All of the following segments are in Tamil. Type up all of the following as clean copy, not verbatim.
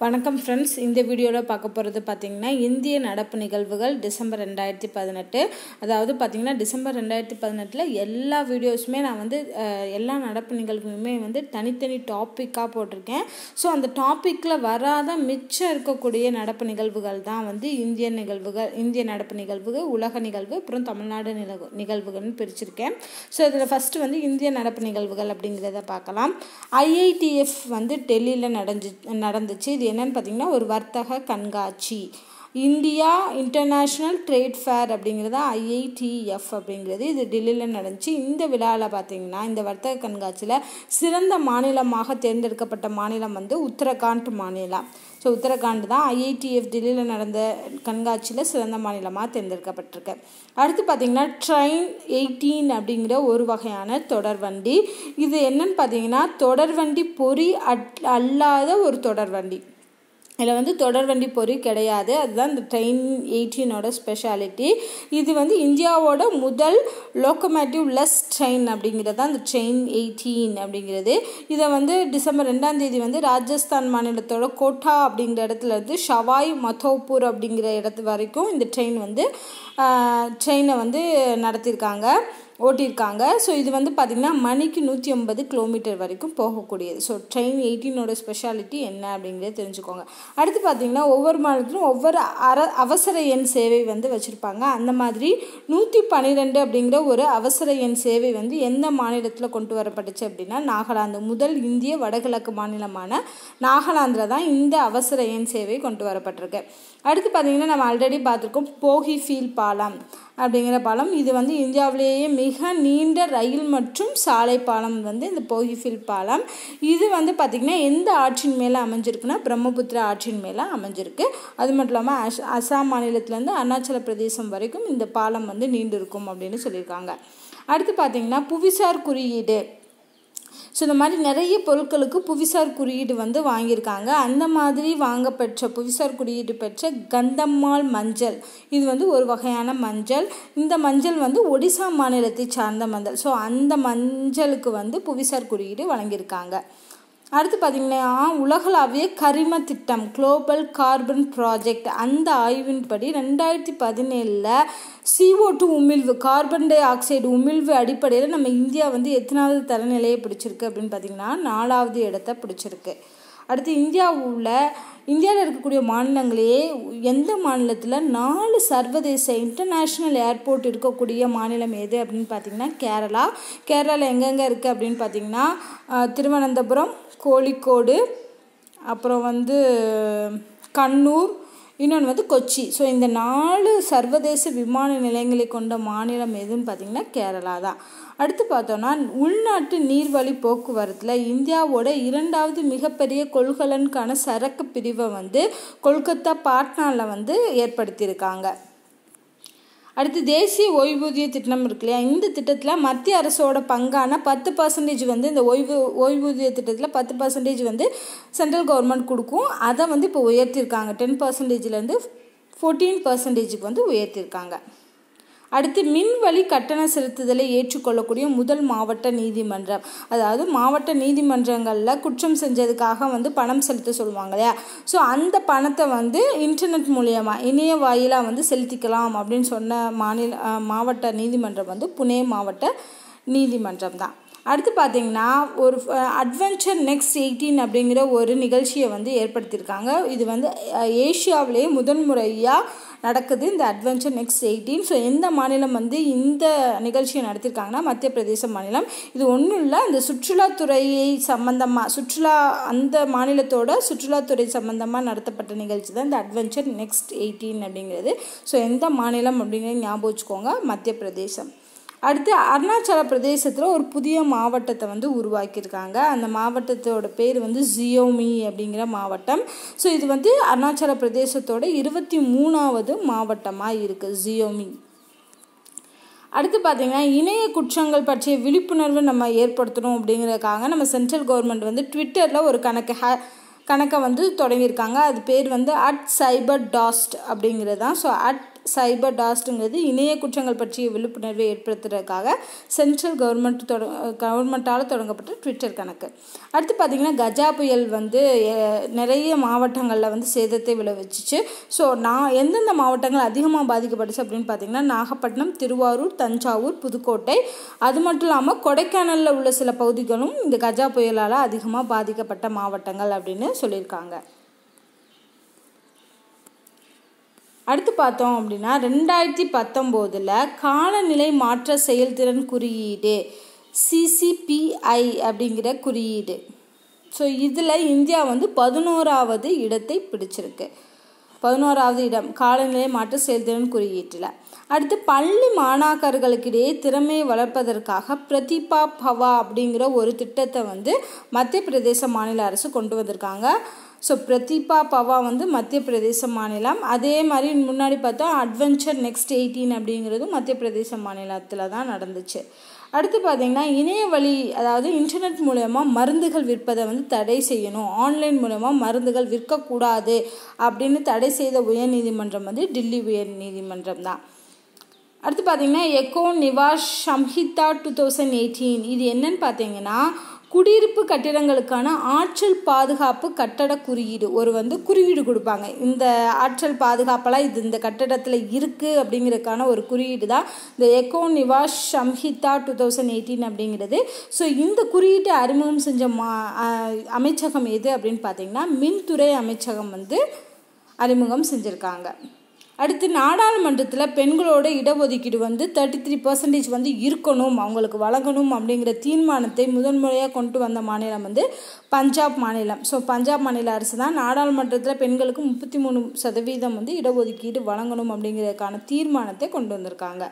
வணக்கம் ஃப்ரெண்ட்ஸ், இந்த வீடியோவில் பார்க்க போகிறது பார்த்திங்கன்னா இந்திய நடப்பு நிகழ்வுகள் டிசம்பர் 2018. அதாவது பார்த்திங்கன்னா டிசம்பர் 2018 எல்லா வீடியோஸுமே நான் எல்லா நடப்பு நிகழ்வுமே தனித்தனி டாப்பிக்காக போட்டிருக்கேன். ஸோ அந்த டாப்பிக்கில் வராத மிச்சம் இருக்கக்கூடிய நடப்பு நிகழ்வுகள் தான் இந்திய நடப்பு நிகழ்வுகள், உலக நிகழ்வு, அப்புறம் தமிழ்நாடு நிகழ்வுகள்னு பிரிச்சிருக்கேன். ஸோ இதில் ஃபஸ்ட்டு இந்திய நடப்பு நிகழ்வுகள் அப்படிங்கிறத பார்க்கலாம். IITF டெல்லியில் நடந்துச்சு. இது என்னன்னு பார்த்தீங்கன்னா ஒரு வர்த்தக கண்காட்சி. இந்தியா இன்டர்நேஷ்னல் ட்ரேட் ஃபேர் அப்படிங்கிறது IITF அப்படிங்கிறது இது டெல்லியில் நடந்துச்சு. இந்த விழாவில் பார்த்தீங்கன்னா இந்த வர்த்தக கண்காட்சியில் சிறந்த மாநிலமாக தேர்ந்தெடுக்கப்பட்ட மாநிலம் உத்தரகாண்ட் மாநிலம். ஸோ உத்தரகாண்ட் தான் IITF டெல்லியில் நடந்த கண்காட்சியில் சிறந்த மாநிலமாக தேர்ந்தெடுக்கப்பட்டிருக்கு. அடுத்து பார்த்திங்கன்னா ட்ரெயின் 18 அப்படிங்கிற ஒரு வகையான தொடர்வண்டி. இது என்னன்னு பார்த்தீங்கன்னா தொடர்வண்டி பொறி அல்லாத ஒரு தொடர்வண்டி. இதில் தொடர்வண்டி பொறி கிடையாது. அதுதான் இந்த ட்ரெயின் 18ஓட ஸ்பெஷாலிட்டி. இது இந்தியாவோட முதல் லோக்கோமேட்டிவ் லெஸ் ட்ரெயின் அப்படிங்கிறது தான் இந்த ட்ரெயின் 18 அப்படிங்கிறது. இதை டிசம்பர் 2 ராஜஸ்தான் மாநிலத்தோட கோட்டா அப்படிங்கிற இடத்துல ஷவாய் மதோப்பூர் அப்படிங்கிற இடத்து வரைக்கும் இந்த ட்ரெயினை நடத்தியிருக்காங்க, ஓட்டியிருக்காங்க. ஸோ இது பார்த்திங்கன்னா மணிக்கு 150 கிலோமீட்டர் வரைக்கும் போகக்கூடியது. ஸோ ட்ரெயின் 18ஓட ஸ்பெஷாலிட்டி என்ன அப்படிங்கிறத தெரிஞ்சுக்கோங்க. அடுத்து பார்த்திங்கன்னா ஒவ்வொரு மாநிலத்திலும் ஒவ்வொரு அவசர எண் சேவை வச்சுருப்பாங்க. அந்த மாதிரி 112 அப்படிங்கிற ஒரு அவசர எண் சேவை எந்த மாநிலத்தில் கொண்டு வரப்பட்டுச்சு அப்படின்னா நாகாலாந்து. முதல் இந்திய வடகிழக்கு மாநிலமான நாகாலாந்தில் தான் இந்த அவசர எண் சேவை கொண்டு வரப்பட்டிருக்கு. அடுத்து பார்த்திங்கன்னா நம்ம ஆல்ரெடி பார்த்துருக்கோம் போகிஃபீல் பாலம் அப்படிங்கிற பாலம். இது இந்தியாவிலேயே மிக நீண்ட ரயில் மற்றும் சாலை பாலம் இந்த போகிஃபீல் பாலம். இது பார்த்திங்கன்னா எந்த ஆற்றின் மேலே அமைஞ்சிருக்குன்னா பிரம்மபுத்திரா ஆற்றின் மேலே அமைஞ்சிருக்கு. அது மட்டும் இல்லாமல் அசாம் மாநிலத்திலேருந்து அருணாச்சல பிரதேசம் வரைக்கும் இந்த பாலம் நீண்டு இருக்கும் அப்படின்னு சொல்லியிருக்காங்க. அடுத்து பார்த்திங்கன்னா புவிசார் குறியீடு. ஸோ இந்த மாதிரி நிறைய பொருட்களுக்கு புவிசார் குறியீடு வாங்கியிருக்காங்க. அந்த மாதிரி வாங்கப்பெற்ற புவிசார் குறியீடு பெற்ற கந்தம்மாள் மஞ்சள் இது ஒரு வகையான மஞ்சள். இந்த மஞ்சள் ஒடிசா மாநிலத்தை சார்ந்த மஞ்சள். ஸோ அந்த மஞ்சளுக்கு புவிசார் குறியீடு வழங்கியிருக்காங்க. அடுத்து பார்த்திங்கன்னா உலகளாவிய கரிம திட்டம் குளோபல் கார்பன் ப்ராஜெக்ட். அந்த ஆய்வின்படி 2017 CO2 உமிழ்வு, கார்பன் டை ஆக்சைடு உமிழ்வு அடிப்படையில் நம்ம இந்தியா எத்தனாவது தரநிலையை பிடிச்சிருக்கு அப்படின்னு பார்த்திங்கன்னா 4வது இடத்தை பிடிச்சிருக்கு. அடுத்து இந்தியாவில் இருக்கக்கூடிய மாநிலங்களே எந்த மாநிலத்தில் 4 சர்வதேச இன்டர்நேஷ்னல் ஏர்போர்ட் இருக்கக்கூடிய மாநிலம் எது அப்படின்னு பார்த்திங்கன்னா கேரளா. கேரளாவில் எங்கெங்கே இருக்குது அப்படின்னு பார்த்திங்கன்னா திருவனந்தபுரம், கோழிக்கோடு, அப்புறம் கண்ணூர், இன்னொன்று கொச்சி. ஸோ இந்த 4 சர்வதேச விமான நிலையங்களை கொண்ட மாநிலம் எதுன்னு பார்த்திங்கன்னா கேரளா தான். அடுத்து பார்த்தோன்னா உள்நாட்டு நீர்வழி போக்குவரத்தில் இந்தியாவோட 2வது மிகப்பெரிய கொள்கலனுக்கான சரக்கு பிரிவை கொல்கத்தா பாட்னாவில் ஏற்படுத்தியிருக்காங்க. அடுத்து தேசிய ஓய்வூதிய திட்டம் இருக்கு இல்லையா, இந்த திட்டத்தில் மத்திய அரசோட பங்கான 10% இந்த ஓய்வூதிய திட்டத்தில் 10% சென்ட்ரல் கவர்மெண்ட் கொடுக்கும். அதை இப்போ உயர்த்தியிருக்காங்க. 10%லேருந்து 14% உயர்த்தியிருக்காங்க. அடுத்து மின்வழி கட்டண செலுத்துதலை ஏற்றுக்கொள்ளக்கூடிய முதல் மாவட்ட நீதிமன்றம். அதாவது மாவட்ட நீதிமன்றங்களில் குற்றம் செஞ்சதுக்காக பணம் செலுத்த சொல்லுவாங்க இல்லையா, ஸோ அந்த பணத்தை இன்டர்நெட் மூலியமாக இணைய வாயிலாக செலுத்திக்கலாம் அப்படின்னு சொன்ன மாவட்ட நீதிமன்றம் புனே மாவட்ட நீதிமன்றம் தான். அடுத்து பார்த்திங்கன்னா ஒரு அட்வென்ச்சர் நெக்ஸ்ட் 18 அப்படிங்கிற ஒரு நிகழ்ச்சியை ஏற்படுத்தியிருக்காங்க. இது ஏஷியாவிலேயே முதன்முறையாக நடக்குது இந்த அட்வென்ச்சர் நெக்ஸ்ட் 18. ஸோ எந்த மாநிலம் இந்த நிகழ்ச்சியை நடத்தியிருக்காங்கன்னா மத்திய பிரதேச மாநிலம். இது ஒன்றும் இல்லை, அந்த சுற்றுலாத்துறையை சம்மந்தமாக அந்த மாநிலத்தோட சுற்றுலாத்துறை சம்மந்தமாக நடத்தப்பட்ட நிகழ்ச்சி தான் இந்த அட்வென்ச்சர் நெக்ஸ்ட் 18 அப்படிங்கிறது. ஸோ எந்த மாநிலம் அப்படிங்கிறது ஞாபகம் வச்சுக்கோங்க, மத்திய பிரதேசம். அடுத்து அருணாச்சல பிரதேசத்தில் ஒரு புதிய மாவட்டத்தை உருவாக்கியிருக்காங்க. அந்த மாவட்டத்தோட பேர் ஜியோமி அப்படிங்கிற மாவட்டம். ஸோ இது அருணாச்சல பிரதேசத்தோட 23வது மாவட்டமாக இருக்குது ஜியோமி. அடுத்து பார்த்திங்கன்னா இணைய குற்றங்கள் பற்றிய விழிப்புணர்வு நம்ம ஏற்படுத்தணும் அப்படிங்கிறதுக்காக நம்ம சென்ட்ரல் கவர்மெண்ட் ட்விட்டரில் ஒரு கணக்கை தொடங்கியிருக்காங்க. அது பேர் @cyberdost அப்படிங்கிறது தான். ஸோ சைபர் டாஸ்ட்டுங்கிறது இணைய குற்றங்கள் பற்றிய விழிப்புணர்வை ஏற்படுத்துறதுக்காக சென்ட்ரல் கவர்மெண்ட்டால் தொடங்கப்பட்ட ட்விட்டர் கணக்கு. அடுத்து பார்த்திங்கன்னா கஜா புயல் வந்து நிறைய மாவட்டங்களில் வந்து சேதத்தை விளைவிச்சிச்சு. ஸோ எந்தெந்த மாவட்டங்கள் அதிகமாக பாதிக்கப்பட்டுச்சு அப்படின்னு பார்த்திங்கன்னா நாகப்பட்டினம், திருவாரூர், தஞ்சாவூர், புதுக்கோட்டை, அது மட்டும் இல்லாமல் கொடைக்கானலில் உள்ள சில பகுதிகளும் இந்த கஜா புயலால் அதிகமாக பாதிக்கப்பட்ட மாவட்டங்கள் அப்படின்னு சொல்லியிருக்காங்க. அடுத்து பார்த்தோம் அப்படின்னா 2019 காலநிலை மாற்ற செயல்திறன் குறியீடு CCPI அப்படிங்கிற குறியீடு. ஸோ இதில் இந்தியா வந்து 11வது இடத்தை பிடிச்சிருக்கு. 11வது இடம் காலநிலை மாற்ற செயல்திறன் குறியீட்டில். அடுத்து பள்ளி மாணாக்கர்களுக்கிடையே திறமையை வளர்ப்பதற்காக பிரதிபா பவா அப்படிங்கிற ஒரு திட்டத்தை வந்து மத்திய பிரதேச மாநில அரசு கொண்டு வந்திருக்காங்க. ஸோ பிரதிபா பவா வந்து மத்திய பிரதேச மாநிலம். அதே மாதிரி முன்னாடி பார்த்தா அட்வென்ச்சர் நெக்ஸ்ட் 18 அப்படிங்கிறதும் மத்திய பிரதேச மாநிலத்தில் தான் நடந்துச்சு. அடுத்து பார்த்திங்கன்னா இணைய வழி, அதாவது இன்டர்நெட் மூலமா மருந்துகள் விற்பதை வந்து தடை செய்யணும், ஆன்லைன் மூலமா மருந்துகள் விற்கக்கூடாது அப்படின்னு தடை செய்த உயர்நீதிமன்றம் வந்து டில்லி உயர்நீதிமன்றம் தான். அடுத்து பார்த்திங்கன்னா எக்கோ நிவாஸ் சம்ஹிதா 2018. இது என்னன்னு பார்த்தீங்கன்னா குடியிருப்பு கட்டிடங்களுக்கான ஆற்றல் பாதுகாப்பு கட்டட குறியீடு. குறியீடு கொடுப்பாங்க, இந்த ஆற்றல் பாதுகாப்பெல்லாம் இது இந்த கட்டடத்தில் இருக்குது அப்படிங்கிறதுக்கான ஒரு குறியீடு தான் இந்த எக்கோ நிவாஸ் சம்ஹிதா 2018 அப்படிங்கிறது. ஸோ இந்த குறியீட்டை அறிமுகம் செஞ்ச அமைச்சகம் எது அப்படின்னு பார்த்தீங்கன்னா மின்துறை அமைச்சகம் வந்து அறிமுகம் செஞ்சுருக்காங்க. அடுத்து நாடாளுமன்றத்தில் பெண்களோட இடஒதுக்கீடு வந்து 33% வந்து இருக்கணும், அவங்களுக்கு வழங்கணும் அப்படிங்கிற தீர்மானத்தை முதன்முறையாக கொண்டு வந்த மாநிலம் வந்து பஞ்சாப் மாநிலம். ஸோ பஞ்சாப் மாநில அரசு தான் நாடாளுமன்றத்தில் பெண்களுக்கு 33% வந்து இடஒதுக்கீடு வழங்கணும் அப்படிங்கிறதுக்கான தீர்மானத்தை கொண்டு வந்திருக்காங்க.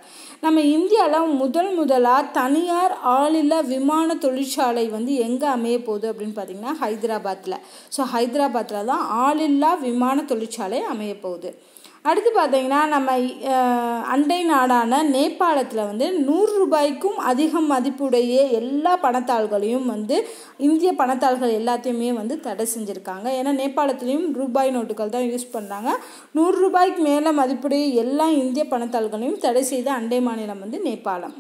நம்ம இந்தியாவில் முதலாக தனியார் ஆளில்லா விமான தொழிற்சாலை வந்து எங்கே அமைய போகுது அப்படின்னு பார்த்தீங்கன்னா ஹைதராபாத்தில். ஸோ ஹைதராபாத்தில் தான் ஆளில்லா விமான தொழிற்சாலை அமைய போகுது. அடுத்து பார்த்திங்கன்னா நம்ம அண்டை நாடான நேபாளத்தில் வந்து 100 ரூபாய்க்கும் அதிகம் மதிப்புடைய எல்லா பணத்தாள்களையும் வந்து இந்திய பணத்தாள்கள் எல்லாத்தையுமே வந்து தடை செஞ்சுருக்காங்க. ஏன்னா நேபாளத்துலேயும் ரூபாய் நோட்டுகள் தான் யூஸ் பண்ணுறாங்க. 100 ரூபாய்க்கு மேலே மதிப்புடைய எல்லா இந்திய பணத்தாள்களையும் தடை செய்த அண்டை மாநிலம் வந்து நேபாளம்.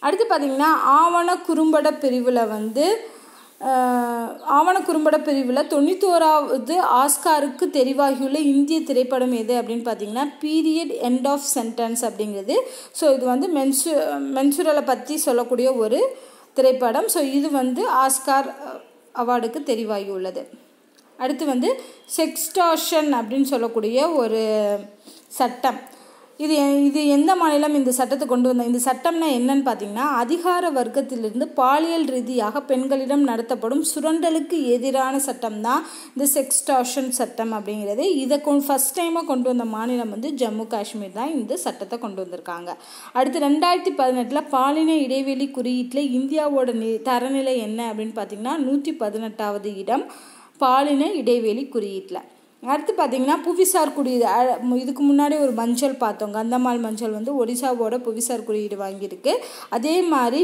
அடுத்து பார்த்திங்கன்னா ஆவண குறும்பட பிரிவில் வந்து ஆவண குறும்பட பிரிவில் 91வது ஆஸ்காருக்கு தெரிவாகியுள்ள இந்திய திரைப்படம் எது அப்படின்னு பார்த்தீங்கன்னா பீரியட் எண்ட் ஆஃப் சென்டென்ஸ் அப்படிங்கிறது. ஸோ இது வந்து மென்சுரலை பற்றி சொல்லக்கூடிய ஒரு திரைப்படம். ஸோ இது வந்து ஆஸ்கார் அவார்டுக்கு தெரிவாகியுள்ளது. அடுத்து வந்து செக்ஸ்டார்ஷன் அப்படின்னு சொல்லக்கூடிய ஒரு சட்டம். இது எந்த மாநிலம் இந்த சட்டத்தை கொண்டு வந்த? இந்த சட்டம்னா என்னன்னு பார்த்தீங்கன்னா அதிகார வர்க்கத்திலிருந்து பாலியல் ரீதியாக பெண்களிடம் நடத்தப்படும் சுரண்டலுக்கு எதிரான சட்டம் தான் இந்த செக்ஸ்டார்ஷன் சட்டம் அப்படிங்கிறது. இதை ஃபஸ்ட் டைமாக கொண்டு வந்த மாநிலம் வந்து ஜம்மு காஷ்மீர் தான் இந்த சட்டத்தை கொண்டு வந்திருக்காங்க. அடுத்து 2018 பாலின இடைவெளி குறியீட்டில் இந்தியாவோட தரநிலை என்ன அப்படின்னு பார்த்தீங்கன்னா 118வது இடம் பாலின இடைவெளி குறியீட்டில். அடுத்து பார்த்திங்கன்னா புவிசார் குறியீடு. இதுக்கு முன்னாடி ஒரு மஞ்சள் பார்த்தோம், கந்தமால் மஞ்சள் வந்து ஒடிசாவோட புவிசார் குறியீடு வாங்கியிருக்கு. அதே மாதிரி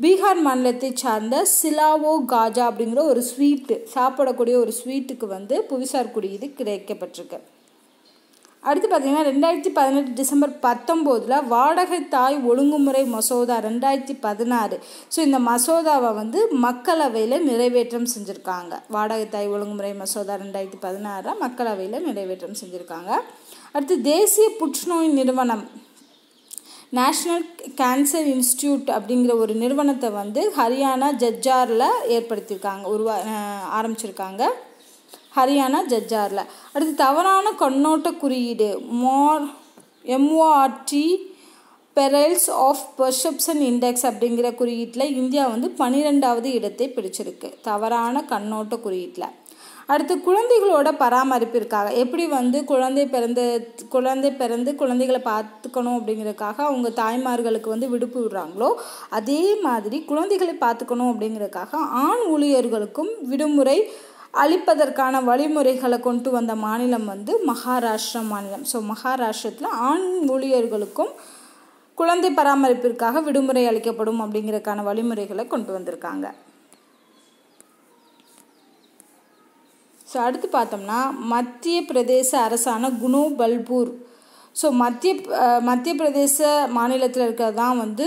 பீகார் மாநிலத்தை சார்ந்த சிலாவோ காஜா அப்படிங்கிற ஒரு ஸ்வீட்டு, சாப்பிடக்கூடிய ஒரு ஸ்வீட்டுக்கு வந்து புவிசார் குறியீடு கிடைக்கப்பட்டிருக்கு. அடுத்து பார்த்திங்கன்னா 2018 டிசம்பர் 19 வாடகை தாய் ஒழுங்குமுறை மசோதா 2016. ஸோ இந்த மசோதாவை வந்து மக்களவையில் நிறைவேற்றம் செஞ்சுருக்காங்க. வாடகை தாய் ஒழுங்குமுறை மசோதா 2016 மக்களவையில் நிறைவேற்றம் செஞ்சுருக்காங்க. அடுத்து தேசிய புற்றுநோய் நிறுவனம் நேஷ்னல் கேன்சர் இன்ஸ்டியூட் அப்படிங்கிற ஒரு நிறுவனத்தை வந்து ஹரியானா ஜஜ்ஜாரில் ஆரம்பிச்சிருக்காங்க. ஹரியானா ஜஜ்ஜாரில். அடுத்து தவறான கண்ணோட்ட குறியீடு MORT பெரல்ஸ் ஆஃப் பெர்செப்ஷன் இண்டெக்ஸ் அப்படிங்கிற குறியீட்டில் இந்தியா வந்து 12வது இடத்தை பிடிச்சிருக்கு தவறான கண்ணோட்ட குறியீட்டில். அடுத்து குழந்தைகளோட பராமரிப்பிற்காக எப்படி வந்து குழந்தை பிறந்து குழந்தைகளை பார்த்துக்கணும் அப்படிங்கிறதுக்காக அவங்க தாய்மார்களுக்கு வந்து விடுப்பு விடுறாங்களோ அதே மாதிரி குழந்தைகளை பார்த்துக்கணும் அப்படிங்கிறதுக்காக ஆண் ஊழியர்களுக்கும் விடுமுறை அளிப்பதற்கான வழிமுறைகளை கொண்டு வந்த மாநிலம் வந்து மகாராஷ்டிரா மாநிலம். ஸோ மகாராஷ்டிரத்தில் ஆண் ஊழியர்களுக்கும் குழந்தை பராமரிப்பிற்காக விடுமுறை அளிக்கப்படும் அப்படிங்கிறதுக்கான வழிமுறைகளை கொண்டு வந்திருக்காங்க. ஸோ அடுத்து பார்த்தோம்னா மத்திய பிரதேச அரசான குனோ பல்பூர். ஸோ மத்திய பிரதேச மாநிலத்தில் இருக்கிறது தான் வந்து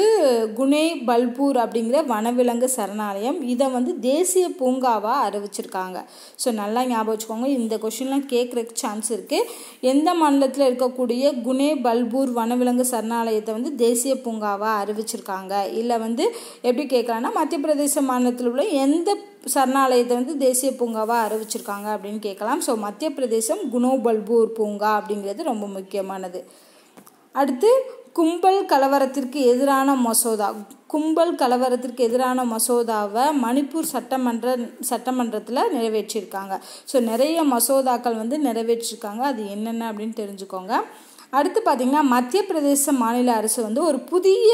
குனே பல்பூர் அப்படிங்கிற வனவிலங்கு சரணாலயம். இதை வந்து தேசிய பூங்காவாக அறிவிச்சிருக்காங்க. ஸோ நல்லா ஞாபகம் வச்சுக்கோங்க, இந்த கொஷின்லாம் கேட்குறதுக்கு சான்ஸ் இருக்குது. எந்த மாநிலத்தில் இருக்கக்கூடிய குனே பல்பூர் வனவிலங்கு சரணாலயத்தை வந்து தேசிய பூங்காவாக அறிவிச்சிருக்காங்க, இல்லை வந்து எப்படி கேட்கலான்னா மத்திய பிரதேச மாநிலத்தில் உள்ள எந்த சரணாலயத்தை வந்து தேசிய பூங்காவாக அறிவிச்சிருக்காங்க அப்படின்னு கேட்கலாம். ஸோ மத்திய பிரதேசம் குனோ பல்பூர் பூங்கா அப்படிங்கிறது ரொம்ப முக்கியமானது. அடுத்து கும்பல் கலவரத்திற்கு எதிரான மசோதாவை மணிப்பூர் சட்டமன்றத்தில் நிறைவேற்றியிருக்காங்க. ஸோ நிறைய மசோதாக்கள் வந்து நிறைவேற்றிருக்காங்க. அது என்னென்ன அப்படின்னு தெரிஞ்சுக்கோங்க. அடுத்து பார்த்திங்கன்னா மத்திய பிரதேச மாநில அரசு வந்து ஒரு புதிய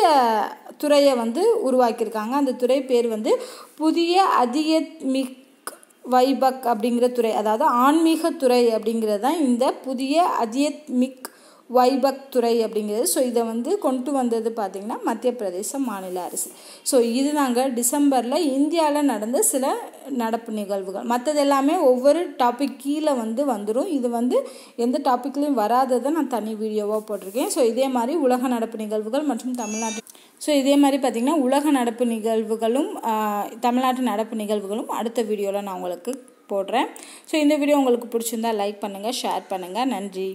துறையை வந்து உருவாக்கியிருக்காங்க. அந்த துறை பேர் வந்து புதிய அதியத்மிக் வைபக் அப்படிங்கிற துறை, அதாவது ஆன்மீக துறை அப்படிங்கிறது தான் இந்த புதிய அதியத்மிக் வைபக் துறை அப்படிங்கிறது. ஸோ இதை வந்து கொண்டு வந்தது பார்த்திங்கன்னா மத்திய பிரதேச மாநில அரசு. ஸோ இது நாங்கள் டிசம்பரில் இந்தியாவில் நடந்த சில நடப்பு நிகழ்வுகள். மற்றது எல்லாமே ஒவ்வொரு டாபிக் கீழே வந்து வந்துடும். இது வந்து எந்த டாப்பிக்லையும் வராததை நான் தனி வீடியோவாக போட்டிருக்கேன். ஸோ இதே மாதிரி உலக நடப்பு நிகழ்வுகள் மற்றும் பார்த்திங்கன்னா உலக நடப்பு நிகழ்வுகளும் தமிழ்நாட்டு நடப்பு நிகழ்வுகளும் அடுத்த வீடியோவில் நான் உங்களுக்கு போடுறேன். ஸோ இந்த வீடியோ உங்களுக்கு பிடிச்சிருந்தா லைக் பண்ணுங்கள், ஷேர் பண்ணுங்கள். நன்றி.